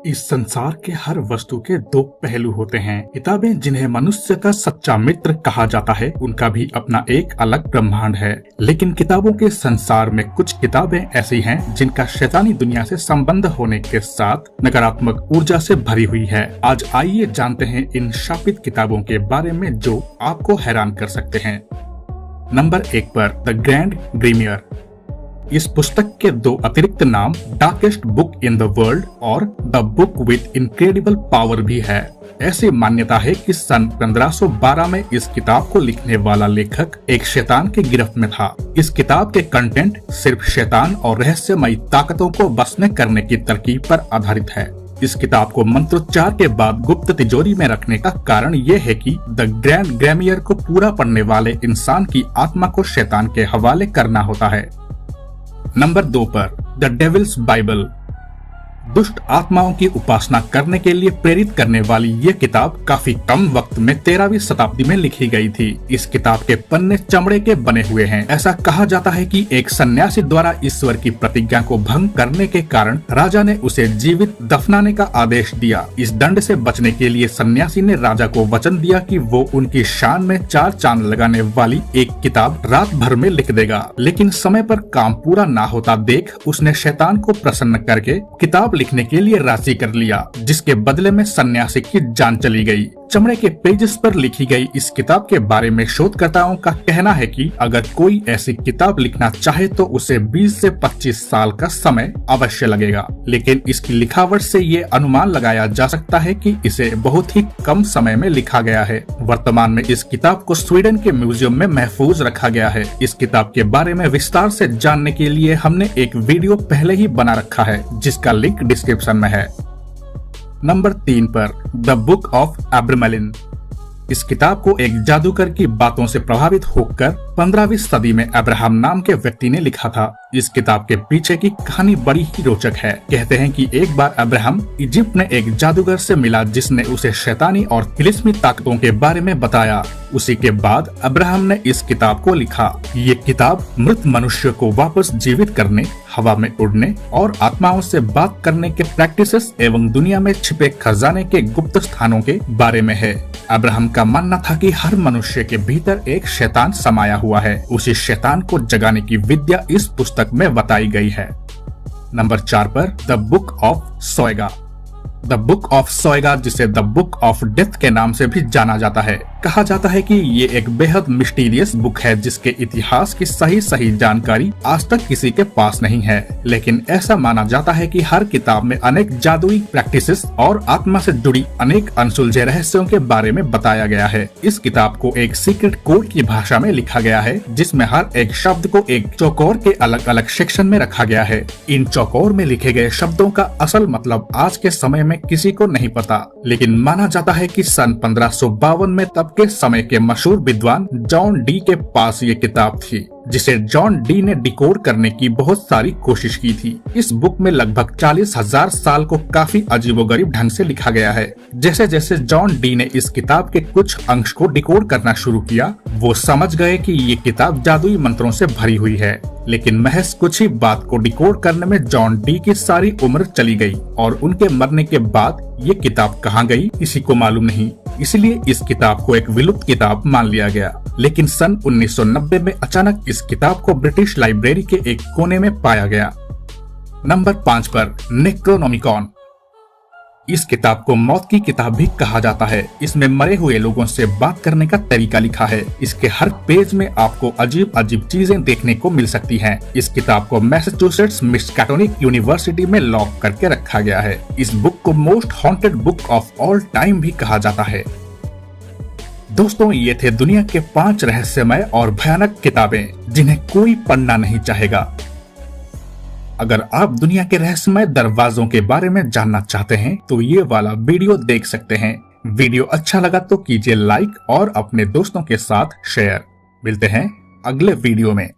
इस संसार के हर वस्तु के दो पहलू होते हैं। किताबें जिन्हें मनुष्य का सच्चा मित्र कहा जाता है, उनका भी अपना एक अलग ब्रह्मांड है। लेकिन किताबों के संसार में कुछ किताबें ऐसी हैं जिनका शैतानी दुनिया से संबंध होने के साथ नकारात्मक ऊर्जा से भरी हुई है। आज आइए जानते हैं इन शापित किताबों के बारे में जो आपको हैरान कर सकते हैं। नंबर 1 पर द ग्रैंड ग्रीमियर। इस पुस्तक के दो अतिरिक्त नाम darkest book in the world और the book with incredible power भी है। ऐसी मान्यता है कि सन 1512 में इस किताब को लिखने वाला लेखक एक शैतान की गिरफ्त में था। इस किताब के कंटेंट सिर्फ शैतान और रहस्यमयी ताकतों को बस में करने की तरकीब पर आधारित है। इस किताब को मंत्रोच्चार के बाद गुप्त तिजोरी में रखने का कारण ये है कि द ग्रैंड ग्रैमियर को पूरा पढ़ने वाले इंसान की आत्मा को शैतान के हवाले करना होता है। नंबर 2 पर द डेविल्स बाइबल। दुष्ट आत्माओं की उपासना करने के लिए प्रेरित करने वाली ये किताब काफी कम वक्त में 13वीं शताब्दी में लिखी गई थी। इस किताब के पन्ने चमड़े के बने हुए हैं। ऐसा कहा जाता है कि एक सन्यासी द्वारा ईश्वर की प्रतिज्ञा को भंग करने के कारण राजा ने उसे जीवित दफनाने का आदेश दिया। इस दंड से बचने के लिए सन्यासी ने राजा को वचन दिया कि वो उनकी शान में 4 चांद लगाने वाली एक किताब रात भर में लिख देगा। लेकिन समय पर काम पूरा ना होता देख उसने शैतान को प्रसन्न करके किताब लिखने के लिए राजी कर लिया, जिसके बदले में सन्यासी की जान चली गई। चमड़े के पेजेस पर लिखी गई इस किताब के बारे में शोधकर्ताओं का कहना है कि अगर कोई ऐसी किताब लिखना चाहे तो उसे 20 से 25 साल का समय अवश्य लगेगा। लेकिन इसकी लिखावट से ये अनुमान लगाया जा सकता है कि इसे बहुत ही कम समय में लिखा गया है। वर्तमान में इस किताब को स्वीडन के म्यूजियम में महफूज रखा गया है। इस किताब के बारे में विस्तार से जानने के लिए हमने एक वीडियो पहले ही बना रखा है, जिसका लिंक डिस्क्रिप्शन में है। नंबर 3 पर द बुक ऑफ एब्रामलिन। इस किताब को एक जादूगर की बातों से प्रभावित होकर 15वीं सदी में अब्राहम नाम के व्यक्ति ने लिखा था। इस किताब के पीछे की कहानी बड़ी ही रोचक है। कहते हैं कि एक बार अब्राहम इजिप्ट में एक जादूगर से मिला जिसने उसे शैतानी और तिलिस्मी ताकतों के बारे में बताया। उसी के बाद अब्राहम ने इस किताब को लिखा। ये किताब मृत मनुष्य को वापस जीवित करने, हवा में उड़ने और आत्माओं से बात करने के प्रैक्टिसेस एवं दुनिया में छिपे खजाने के गुप्त स्थानों के बारे में है। अब्राहम का मानना था कि हर मनुष्य के भीतर एक शैतान समाया हुआ है। उसी शैतान को जगाने की विद्या इस पुस्तक में बताई गई है। नंबर 4 पर the book of Soyga. The book of Soyga, जिसे द बुक ऑफ डेथ के नाम से भी जाना जाता है। कहा जाता है कि ये एक बेहद मिस्टीरियस बुक है जिसके इतिहास की सही जानकारी आज तक किसी के पास नहीं है। लेकिन ऐसा माना जाता है कि हर किताब में अनेक जादुई प्रैक्टिसेस और आत्मा से जुड़ी अनेक अनसुलझे रहस्यों के बारे में बताया गया है। इस किताब को एक सीक्रेट कोड की भाषा में लिखा गया है, जिसमें हर एक शब्द को एक चौकोर के अलग अलग सेक्शन में रखा गया है। इन चौकोर में लिखे गए शब्दों का असल मतलब आज के समय में किसी को नहीं पता, लेकिन माना जाता है कि सन 1552 में तब के समय के मशहूर विद्वान जॉन डी के पास ये किताब थी, जिसे जॉन डी ने डिकोड करने की बहुत सारी कोशिश की थी। इस बुक में लगभग 40,000 साल को काफी अजीबोगरीब ढंग से लिखा गया है। जैसे जैसे जॉन डी ने इस किताब के कुछ अंश को डिकोड करना शुरू किया, वो समझ गए कि ये किताब जादुई मंत्रों से भरी हुई है। लेकिन महज कुछ ही बात को डिकोड करने में जॉन डी की सारी उम्र चली गई और उनके मरने के बाद ये किताब कहाँ गई किसी को मालूम नहीं। इसलिए इस किताब को एक विलुप्त किताब मान लिया गया। लेकिन सन 1990 में अचानक इस किताब को ब्रिटिश लाइब्रेरी के एक कोने में पाया गया। नंबर 5 पर नेक्रोनोमिकॉन। इस किताब को मौत की किताब भी कहा जाता है। इसमें मरे हुए लोगों से बात करने का तरीका लिखा है। इसके हर पेज में आपको अजीब अजीब चीजें देखने को मिल सकती हैं। इस किताब को मैसाचुसेट्स मिस्काटोनिक यूनिवर्सिटी में लॉक करके रखा गया है। इस बुक को most haunted book of all time भी कहा जाता है। दोस्तों, ये थे दुनिया के 5 रहस्यमय और भयानक किताबें जिन्हें कोई पढ़ना नहीं चाहेगा। अगर आप दुनिया के रहस्यमय दरवाजों के बारे में जानना चाहते हैं तो ये वाला वीडियो देख सकते हैं। वीडियो अच्छा लगा तो कीजिए लाइक और अपने दोस्तों के साथ शेयर। मिलते हैं अगले वीडियो में।